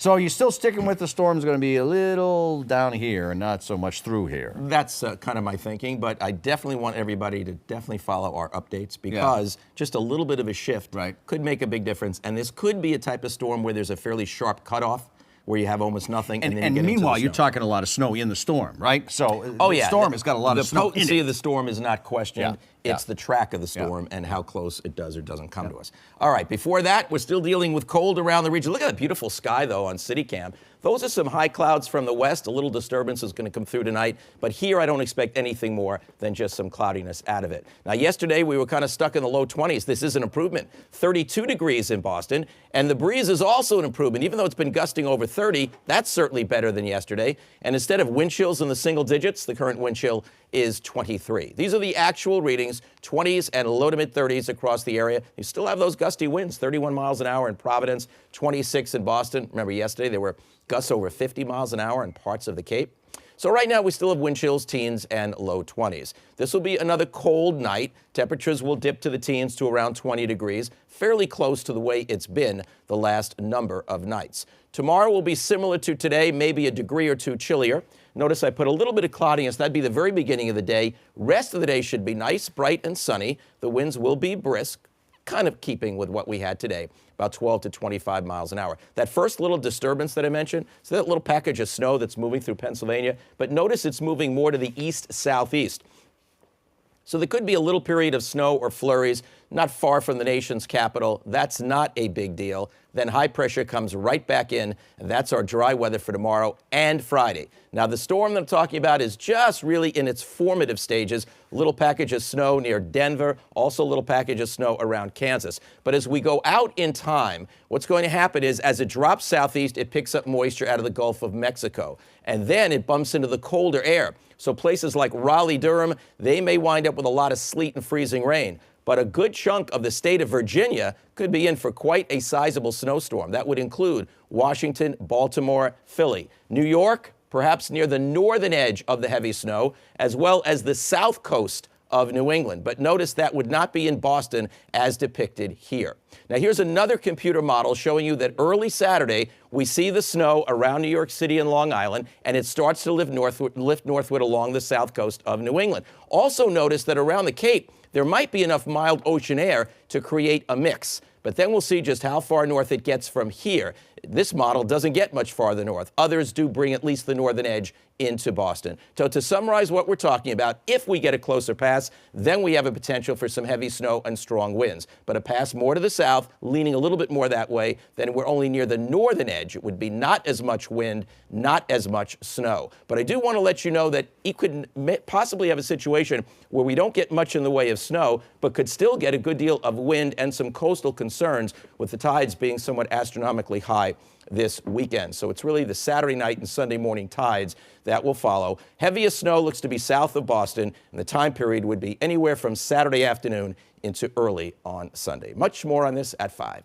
So you're still sticking with the storm's going to be a little down here and not so much through here. That's kind of my thinking, but I definitely want everybody to definitely follow our updates because just a little bit of a shift could make a big difference. And this could be a type of storm where there's a fairly sharp cutoff, where you have almost nothing. And then you get meanwhile, into the you're talking a lot of snow in the storm, right? So the storm has got a lot of snow in it. The potency of the storm is not questioned. It's the track of the storm Yeah. and how close it does or doesn't come to us. All right, before that, we're still dealing with cold around the region. Look at that beautiful sky, though, on CityCam. Those are some high clouds from the west. A little disturbance is going to come through tonight. But here, I don't expect anything more than just some cloudiness out of it. Now, yesterday, we were kind of stuck in the low 20s. This is an improvement. 32 degrees in Boston. And the breeze is also an improvement. Even though it's been gusting over 30, that's certainly better than yesterday. And instead of wind chills in the single digits, the current wind chill is 23. These are the actual readings, 20s and low to mid 30s across the area. You still have those gusty winds, 31 miles an hour in Providence, 26 in Boston. Remember yesterday there were gusts over 50 miles an hour in parts of the Cape. So right now we still have wind chills, teens and low 20s. This will be another cold night. Temperatures will dip to the teens to around 20 degrees, fairly close to the way it's been the last number of nights. Tomorrow will be similar to today, maybe a degree or two chillier. Notice I put a little bit of cloudiness. That'd be the very beginning of the day. Rest of the day should be nice, bright, and sunny. The winds will be brisk, kind of keeping with what we had today, about 12 to 25 miles an hour. That first little disturbance that I mentioned, so that little package of snow that's moving through Pennsylvania, but notice it's moving more to the east-southeast. So there could be a little period of snow or flurries not far from the nation's capital. That's not a big deal. Then high pressure comes right back in, and that's our dry weather for tomorrow and Friday. Now, the storm that I'm talking about is just really in its formative stages. Little package of snow near Denver, also a little package of snow around Kansas. But as we go out in time, what's going to happen is as it drops southeast, it picks up moisture out of the Gulf of Mexico. And then it bumps into the colder air. So places like Raleigh, Durham, they may wind up with a lot of sleet and freezing rain. But a good chunk of the state of Virginia could be in for quite a sizable snowstorm. That would include Washington, Baltimore, Philly. New York, perhaps near the northern edge of the heavy snow, as well as the south coast of New England. But notice that would not be in Boston as depicted here. Now here's another computer model showing you that early Saturday, we see the snow around New York City and Long Island, and it starts to lift northward along the south coast of New England. Also notice that around the Cape, there might be enough mild ocean air to create a mix. But then we'll see just how far north it gets from here. This model doesn't get much farther north. Others do bring at least the northern edge into Boston. So to summarize what we're talking about, if we get a closer pass, then we have a potential for some heavy snow and strong winds. But a pass more to the south, leaning a little bit more that way, then we're only near the northern edge. It would be not as much wind, not as much snow. But I do want to let you know that it could possibly have a situation where we don't get much in the way of snow, but could still get a good deal of wind and some coastal concerns with the tides being somewhat astronomically high this weekend. So it's really the Saturday night and Sunday morning tides that will follow. Heaviest snow looks to be south of Boston, and the time period would be anywhere from Saturday afternoon into early on Sunday. Much more on this at 5.